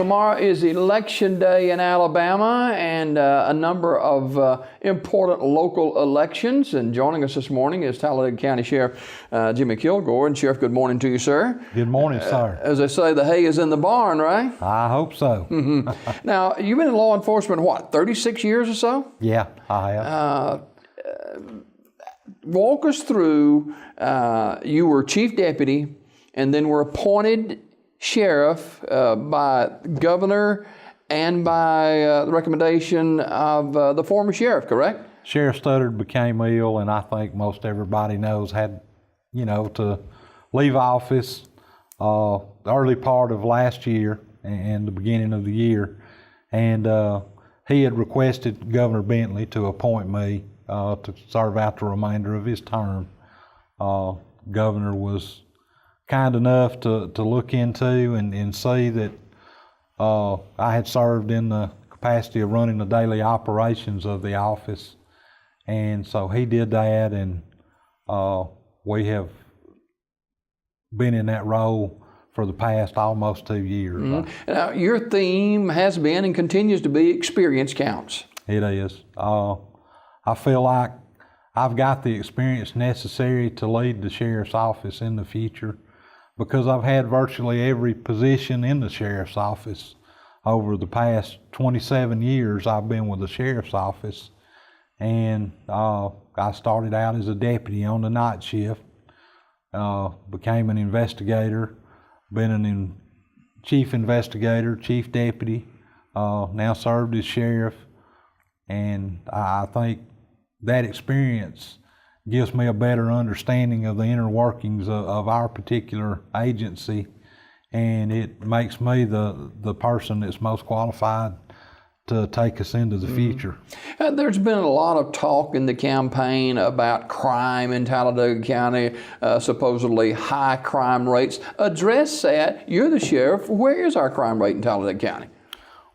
tomorrow is Election Day in Alabama and a number of important local elections. And joining us this morning is Talladega County Sheriff Jimmy Kilgore. And Sheriff, good morning to you, sir. Good morning, sir. As they say, the hay is in the barn, right? I hope so. Now, you've been in law enforcement, what, 36 years or so? Yeah, I have. Walk us through, you were chief deputy and then were appointed sheriff by governor and by the recommendation of the former sheriff, correct? Sheriff Studdard became ill, and I think most everybody knows had, to leave office the early part of last year and the beginning of the year. And he had requested Governor Bentley to appoint me to serve out the remainder of his term. Governor was kind enough to look into and see that I had served in the capacity of running the daily operations of the office. And so he did that, and we have been in that role for the past almost 2 years. Mm-hmm. Now, your theme has been and continues to be experience counts. It is. I feel like I've got the experience necessary to lead the sheriff's office in the future, because I've had virtually every position in the sheriff's office. Over the past 27 years I've been with the sheriff's office, and I started out as a deputy on the night shift, became an investigator, been a chief investigator, chief deputy, now served as sheriff, and I think that experience gives me a better understanding of the inner workings of our particular agency, and it makes me the person that's most qualified to take us into the future. There's been a lot of talk in the campaign about crime in Talladega County, supposedly high crime rates. Address that. You're the sheriff. Where is our crime rate in Talladega County?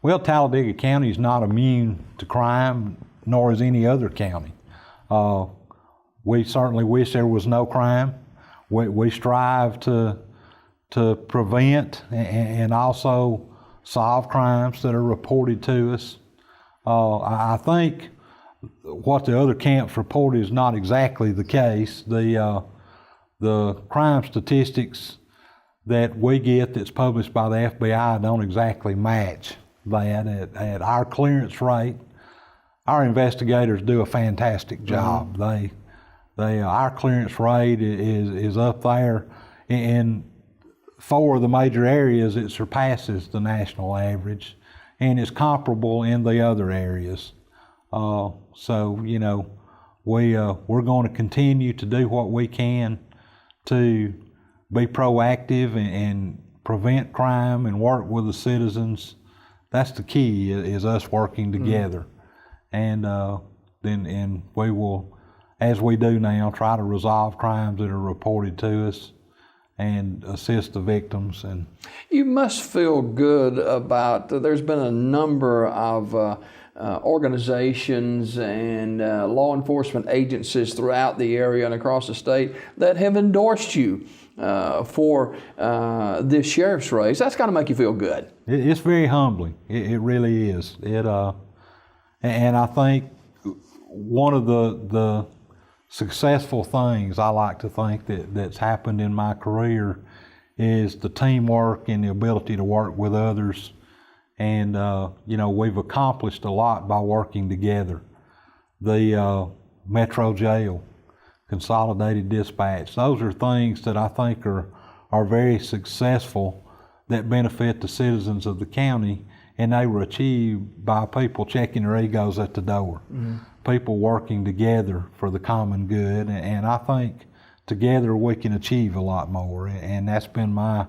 Well, Talladega County is not immune to crime, nor is any other county. We certainly wish there was no crime. We strive to prevent and also solve crimes that are reported to us. I think what the other camps report is not exactly the case. The crime statistics that we get that's published by the FBI don't exactly match that. At our clearance rate, our investigators do a fantastic job. Our clearance rate is up there. In 4 of the major areas, it surpasses the national average, and it's comparable in the other areas. So, we're going to continue to do what we can to be proactive and prevent crime and work with the citizens. That's the key, is us working together. And then we will, as we do now, try to resolve crimes that are reported to us and assist the victims. And you must feel good about, there's been a number of organizations and law enforcement agencies throughout the area and across the state that have endorsed you for this sheriff's race. That's got to make you feel good. It's very humbling. It really is. And I think one of the successful things I like to think that's happened in my career is the teamwork and the ability to work with others. And, we've accomplished a lot by working together. The Metro Jail, Consolidated Dispatch, those are things that I think are very successful, that benefit the citizens of the county, and they were achieved by people checking their egos at the door. People working together for the common good, and I think together we can achieve a lot more, and that's been my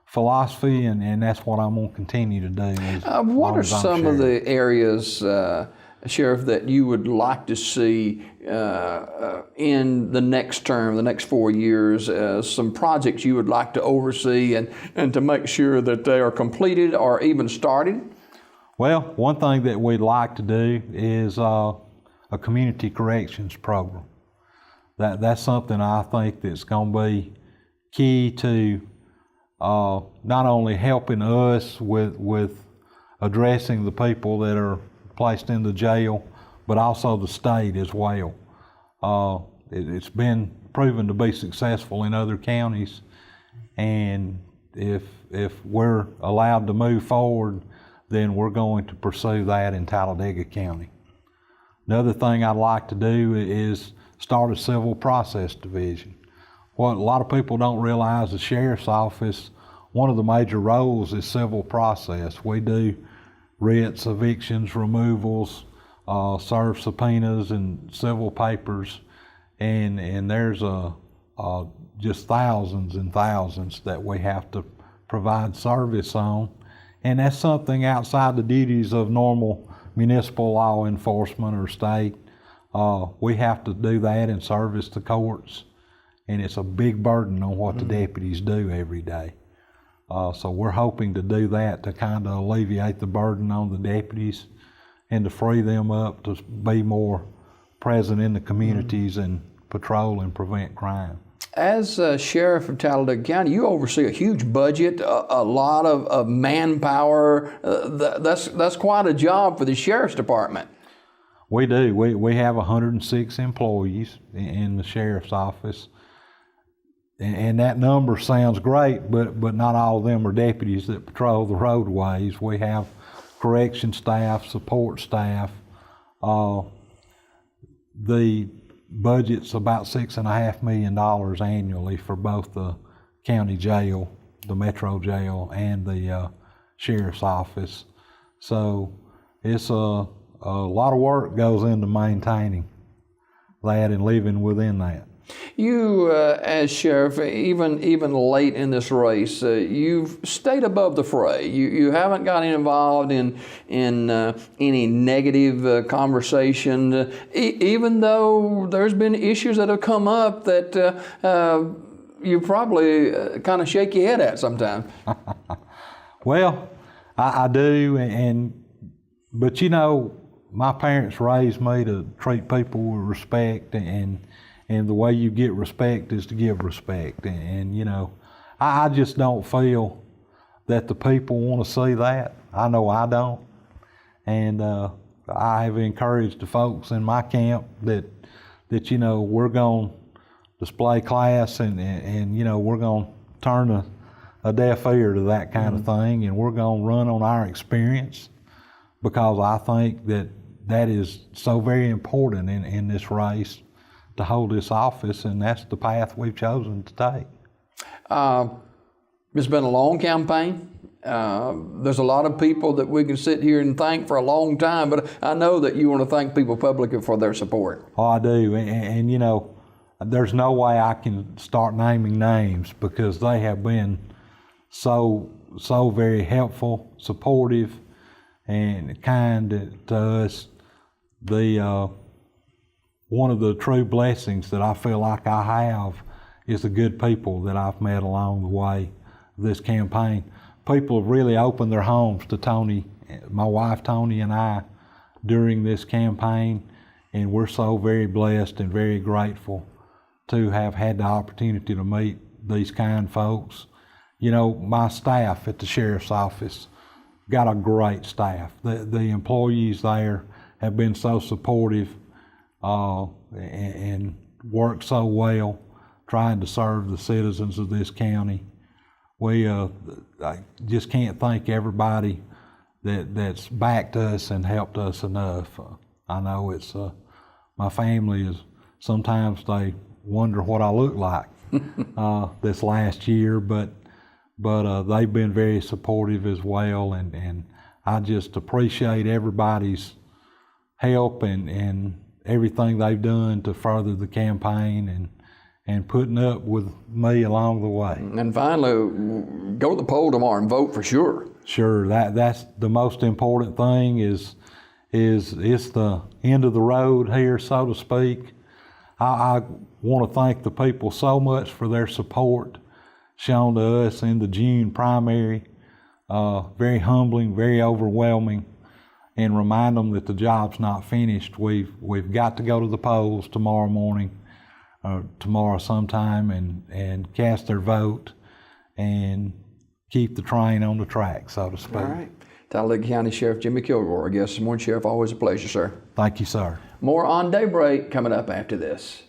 philosophy, and that's what I'm going to continue to do. What are some of the areas, Sheriff, that you would like to see in the next term, the next 4 years, some projects you would like to oversee and to make sure that they are completed or even started? Well, one thing that we'd like to do is a community corrections program. That's something I think that's going to be key to not only helping us with addressing the people that are placed in the jail, but also the state as well. It's been proven to be successful in other counties, and if we're allowed to move forward, then we're going to pursue that in Talladega County. Another thing I'd like to do is start a civil process division. What a lot of people don't realize, the sheriff's office, one of the major roles is civil process. We do writs, evictions, removals, serve subpoenas and civil papers, and there's just thousands and thousands that we have to provide service on. And that's something outside the duties of normal municipal law enforcement or state. We have to do that in service to courts, and it's a big burden on what the deputies do every day. So we're hoping to do that to kind of alleviate the burden on the deputies and to free them up to be more present in the communities and patrol and prevent crime. As Sheriff of Talladega County, you oversee a huge budget, a lot of manpower. That's quite a job for the Sheriff's Department. We do. We have 106 employees in the Sheriff's office. And that number sounds great, but not all of them are deputies that patrol the roadways. We have correction staff, support staff. The budget's about $6.5 million annually for both the county jail, the metro jail, and the sheriff's office. So it's a lot of work goes into maintaining that and living within that. You, as sheriff, even late in this race, you've stayed above the fray. You haven't gotten involved in any negative conversation, even though there's been issues that have come up that you probably kind of shake your head at sometimes. Well, I do, but you know, my parents raised me to treat people with respect, and the way you get respect is to give respect. And you know, I just don't feel that the people want to see that. I know I don't. And I have encouraged the folks in my camp that you know, we're going to display class and you know, we're going to turn a deaf ear to that kind of thing, and we're going to run on our experience, because I think that is so very important in this race, to hold this office, and that's the path we've chosen to take. It's been a long campaign. There's a lot of people that we can sit here and thank for a long time, but I know that you want to thank people publicly for their support. Oh, I do, and you know, there's no way I can start naming names, because they have been so very helpful, supportive, and kind to us. One of the true blessings that I feel like I have is the good people that I've met along the way of this campaign. People have really opened their homes to Tony, my wife Tony, and I during this campaign, and we're so very blessed and very grateful to have had the opportunity to meet these kind folks. You know, my staff at the sheriff's office got a great staff. The employees there have been so supportive and work so well, trying to serve the citizens of this county. I just can't thank everybody that's backed us and helped us enough. I know it's my family is, sometimes they wonder what I look like this last year, but they've been very supportive as well, and I just appreciate everybody's help and everything they've done to further the campaign and putting up with me along the way. And finally, go to the poll tomorrow and vote for sure. Sure, that's the most important thing. Is it's the end of the road here, so to speak. I want to thank the people so much for their support shown to us in the June primary. Very humbling, very overwhelming. And remind them that the job's not finished. We've got to go to the polls tomorrow morning, tomorrow sometime, and cast their vote. And keep the train on the track, so to speak. All right. Talladega County Sheriff Jimmy Kilgore, our guest this morning. Sheriff, always a pleasure, sir. Thank you, sir. More on Daybreak coming up after this.